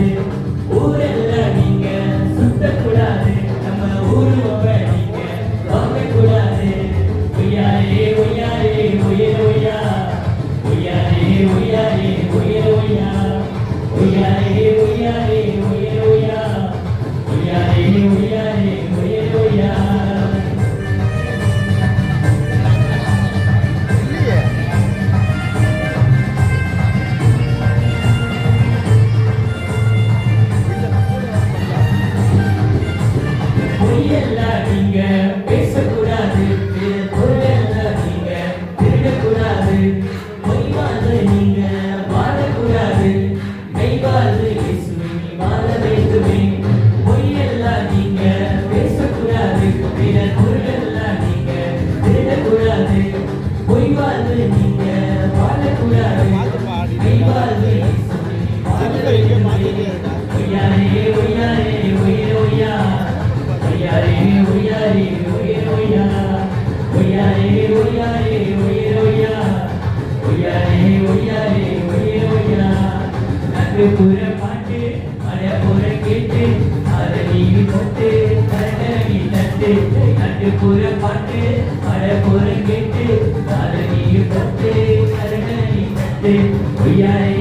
கூடாது ஊரெல்லாம் நீங்க சுத்தக்கூடாது நம்ம ஊருவ நீங்க வாங்கக்கூடாது ஒய்யாரே ஒய்யாரே ஒய்யர் ஒய்யா ஒய்யாரே ஒய்யாரே ஒய்யர் ஒய்யா ஒய்யாரே ஒய்யாரே ஒய்யர் ஒய்யா ஒய்யாரே ஒய்யாரே ஒய்யர் ஒய்யா பொய்யெல்லாம் நீங்க பேசக்கூடாது பொருளெல்லாம் நீங்க திருடக்கூடாது பொய்வாழ்ந்து நீங்க வாழக்கூடாது மெய்வாழ்ந்து இயேசுவை வாழ வேண்டுமே பொய்யெல்லாம் நீங்க பேசக்கூடாது பொருளெல்லாம் நீங்க திருடக்கூடாது பொய்வாழ்ந்து நீங்க வாழக்கூடாது மெய்வாழ்ந்து இயேசுவை வாழ வேண்டுமே ஒய்யாரே ஒய்யாரே ஒய்யே ஒய்யா ஒய்யாரே ஒய்யாரே ஒய்யே ஒய்யா ஒய்யாரே ஒய்யாரே ஒய்யே ஒய்யா ஒய்யாரே ஒய்யாரே ஒய்யே ஒய்யா நட்டு புற பாட்டு மழை புற கேட்டு அதை நீ தொட்டு கரகி தட்டு நட்டு புற பாட்டு மழை புற கேட்டு அதை நீ தொட்டு கரகி தட்டு ஒய்யாரே